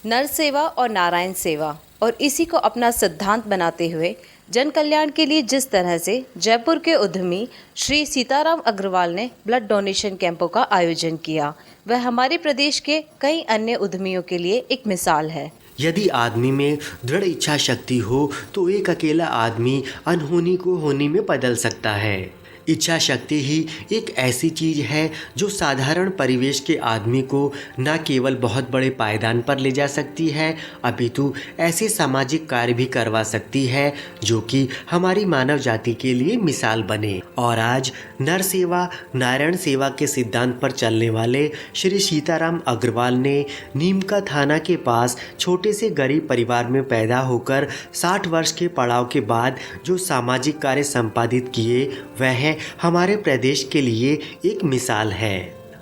नर सेवा और नारायण सेवा और इसी को अपना सिद्धांत बनाते हुए जन कल्याण के लिए जिस तरह से जयपुर के उद्यमी श्री सीताराम अग्रवाल ने ब्लड डोनेशन कैंपों का आयोजन किया, वह हमारे प्रदेश के कई अन्य उद्यमियों के लिए एक मिसाल है। यदि आदमी में दृढ़ इच्छा शक्ति हो तो एक अकेला आदमी अनहोनी को होनी में बदल सकता है। इच्छा शक्ति ही एक ऐसी चीज है जो साधारण परिवेश के आदमी को न केवल बहुत बड़े पायदान पर ले जा सकती है, अपितु ऐसे सामाजिक कार्य भी करवा सकती है जो कि हमारी मानव जाति के लिए मिसाल बने। और आज नर सेवा नारायण सेवा के सिद्धांत पर चलने वाले श्री सीताराम अग्रवाल ने नीमका थाना के पास छोटे से गरीब परिवार में पैदा होकर 60 वर्ष के पड़ाव के बाद जो सामाजिक कार्य संपादित किए वह हमारे प्रदेश के लिए एक मिसाल है।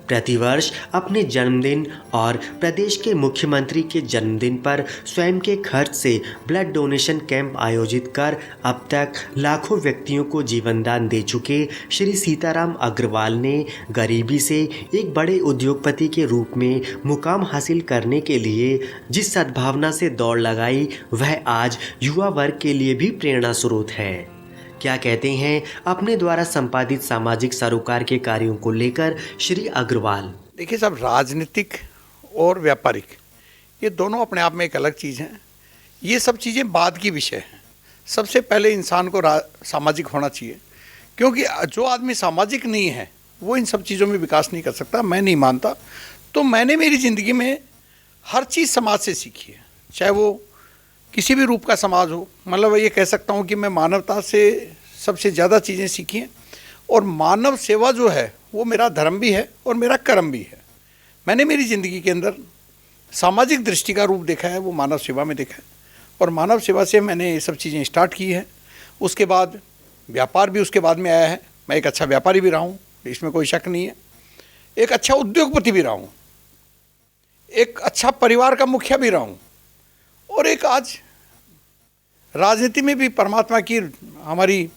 प्रतिवर्ष अपने जन्मदिन और प्रदेश के मुख्यमंत्री के जन्मदिन पर स्वयं के खर्च से ब्लड डोनेशन कैंप आयोजित कर अब तक लाखों व्यक्तियों को जीवनदान दे चुके श्री सीताराम अग्रवाल ने गरीबी से एक बड़े उद्योगपति के रूप में मुकाम हासिल करने के लिए जिस सद्भावना से दौड़ लगाई वह आज युवा वर्ग के लिए भी प्रेरणा स्रोत है। क्या कहते हैं अपने द्वारा संपादित सामाजिक सरोकार के कार्यों को लेकर श्री अग्रवाल? देखिए साहब, राजनीतिक और व्यापारिक ये दोनों अपने आप में एक अलग चीज़ हैं। ये सब चीज़ें बाद की विषय हैं। सबसे पहले इंसान को सामाजिक होना चाहिए, क्योंकि जो आदमी सामाजिक नहीं है वो इन सब चीज़ों में विकास नहीं कर सकता, मैं नहीं मानता। तो मैंने मेरी ज़िंदगी में हर चीज़ समाज से सीखी है, चाहे वो किसी भी रूप का समाज हो। मतलब ये कह सकता हूँ कि मैं मानवता से सबसे ज़्यादा चीज़ें सीखी हैं, और मानव सेवा जो है वो मेरा धर्म भी है और मेरा कर्म भी है। मैंने मेरी ज़िंदगी के अंदर सामाजिक दृष्टि का रूप देखा है, वो मानव सेवा में देखा है, और मानव सेवा से मैंने ये सब चीज़ें स्टार्ट की है। उसके बाद व्यापार भी उसके बाद में आया है। मैं एक अच्छा व्यापारी भी रहा हूँ, इसमें कोई शक नहीं है। एक अच्छा उद्योगपति भी रहा हूँ, एक अच्छा परिवार का मुखिया भी रहा हूँ, और एक आज राजनीति में भी परमात्मा की हमारी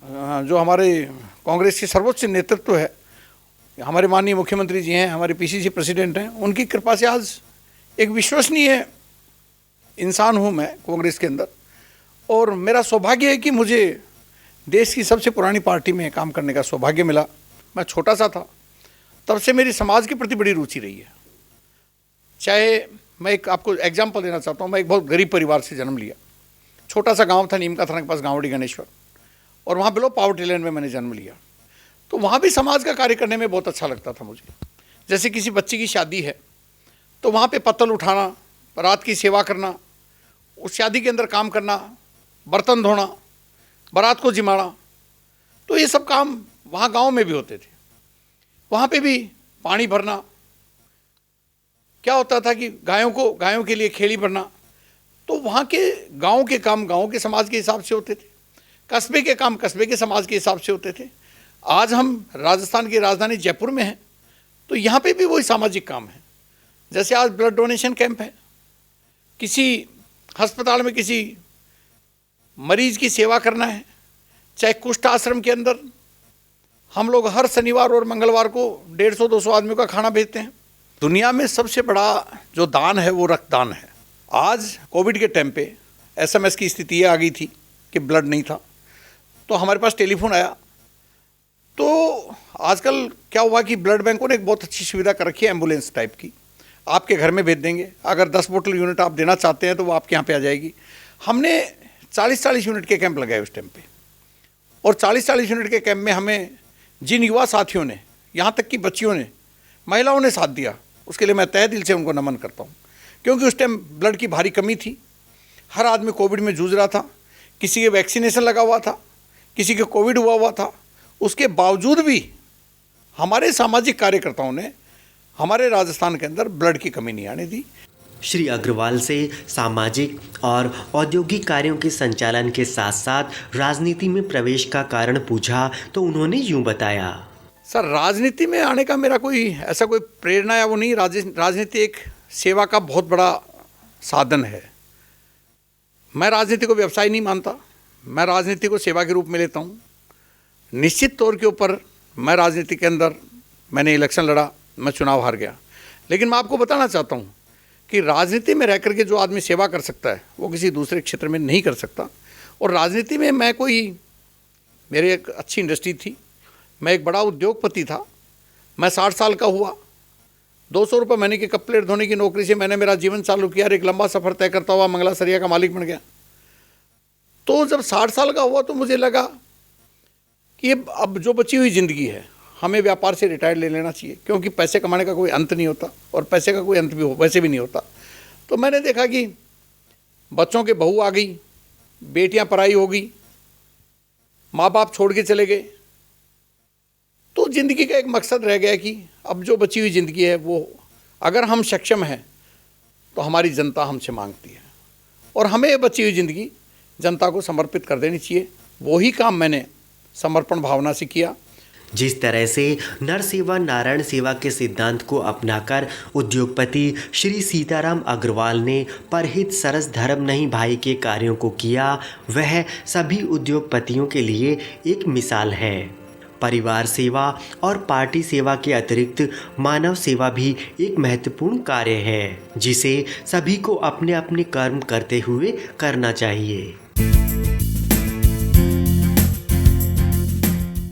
जो हमारे कांग्रेस के सर्वोच्च नेतृत्व है, हमारे माननीय मुख्यमंत्री जी हैं, हमारे पीसीसी प्रेसिडेंट हैं, उनकी कृपा से आज एक विश्वसनीय इंसान हूँ मैं कांग्रेस के अंदर। और मेरा सौभाग्य है कि मुझे देश की सबसे पुरानी पार्टी में काम करने का सौभाग्य मिला। मैं छोटा सा था, तब से मेरी समाज के प्रति बड़ी रुचि रही है। चाहे मैं एक आपको एग्जाम्पल देना चाहता हूँ, मैं एक बहुत गरीब परिवार से जन्म लिया। छोटा सा गांव था नीमका थाना के पास, गांवड़ी गणेश्वर, और वहाँ बिलो पावर्टी लाइन में मैंने जन्म लिया। तो वहाँ भी समाज का कार्य करने में बहुत अच्छा लगता था मुझे। जैसे किसी बच्चे की शादी है तो वहाँ पे पत्तल उठाना, बारात की सेवा करना, उस शादी के अंदर काम करना, बर्तन धोना, बारात को जिमाना, तो ये सब काम वहाँ गाँव में भी होते थे। वहाँ पे भी पानी भरना, क्या होता था कि गायों के लिए खेड़ी भरना, तो वहाँ के गाँव के काम गाँव के समाज के हिसाब से होते थे, कस्बे के काम कस्बे के समाज के हिसाब से होते थे। आज हम राजस्थान की राजधानी जयपुर में हैं, तो यहाँ पे भी वही सामाजिक काम है। जैसे आज ब्लड डोनेशन कैंप है, किसी अस्पताल में किसी मरीज की सेवा करना है, चाहे कुष्ठ आश्रम के अंदर हम लोग हर शनिवार और मंगलवार को 150-200 आदमियों का खाना भेजते हैं। दुनिया में सबसे बड़ा जो दान है वो रक्तदान है। आज कोविड के टाइम पे एसएमएस की स्थिति आ गई थी कि ब्लड नहीं था, तो हमारे पास टेलीफोन आया। तो आजकल क्या हुआ कि ब्लड बैंकों ने एक बहुत अच्छी सुविधा कर रखी है, एम्बुलेंस टाइप की, आपके घर में भेज देंगे। अगर 10 बोतल यूनिट आप देना चाहते हैं तो वो आपके यहाँ पे आ जाएगी। हमने 40-40 यूनिट के कैंप लगाए उस टाइम पे, और 40-40 यूनिट के कैंप में हमें जिन युवा साथियों ने, यहाँ तक कि बच्चियों ने, महिलाओं ने साथ दिया, उसके लिए मैं तहे दिल से उनको नमन करता हूँ। क्योंकि उस टाइम ब्लड की भारी कमी थी, हर आदमी कोविड में जूझ रहा था, किसी के वैक्सीनेशन लगा हुआ था, किसी के कोविड हुआ था। उसके बावजूद भी हमारे सामाजिक कार्यकर्ताओं ने हमारे राजस्थान के अंदर ब्लड की कमी नहीं आने दी। श्री अग्रवाल से सामाजिक और औद्योगिक कार्यों के संचालन के साथ साथ राजनीति में प्रवेश का कारण पूछा तो उन्होंने यूं बताया। सर, राजनीति में आने का मेरा कोई ऐसा कोई प्रेरणा या वो नहीं। राजनीति एक सेवा का बहुत बड़ा साधन है। मैं राजनीति को व्यवसाय नहीं मानता, मैं राजनीति को सेवा के रूप में लेता हूँ। निश्चित तौर के ऊपर मैं राजनीति के अंदर मैंने इलेक्शन लड़ा, मैं चुनाव हार गया, लेकिन मैं आपको बताना चाहता हूँ कि राजनीति में रह करके जो आदमी सेवा कर सकता है वो किसी दूसरे क्षेत्र में नहीं कर सकता। और राजनीति में मेरे एक अच्छी इंडस्ट्री थी, मैं एक बड़ा उद्योगपति था, मैं 60 साल का हुआ, 200 रुपये महीने की कप प्लेट धोने की नौकरी से मैंने मेरा जीवन चालू किया और एक लंबा सफ़र तय करता हुआ मंगला सरिया का मालिक बन गया। तो जब 60 साल का हुआ तो मुझे लगा कि अब जो बची हुई ज़िंदगी है हमें व्यापार से रिटायर ले लेना चाहिए, क्योंकि पैसे कमाने का कोई अंत नहीं होता और पैसे का कोई अंत भी वैसे भी नहीं होता। तो मैंने देखा कि बच्चों के बहू आ गई, बेटियां पराई हो गई, माँ बाप छोड़ के चले गए, तो ज़िंदगी का एक मकसद रह गया कि अब जो बची हुई ज़िंदगी है वो अगर हम सक्षम हैं तो हमारी जनता हमसे मांगती है और हमें बची हुई ज़िंदगी जनता को समर्पित कर देनी चाहिए। वही काम मैंने समर्पण भावना से किया। जिस तरह से नर सेवा नारायण सेवा के सिद्धांत को अपनाकर उद्योगपति श्री सीताराम अग्रवाल ने परहित सरस धर्म नहीं भाई के कार्यों को किया, वह सभी उद्योगपतियों के लिए एक मिसाल है। परिवार सेवा और पार्टी सेवा के अतिरिक्त मानव सेवा भी एक महत्वपूर्ण कार्य है जिसे सभी को अपने अपने कर्म करते हुए करना चाहिए।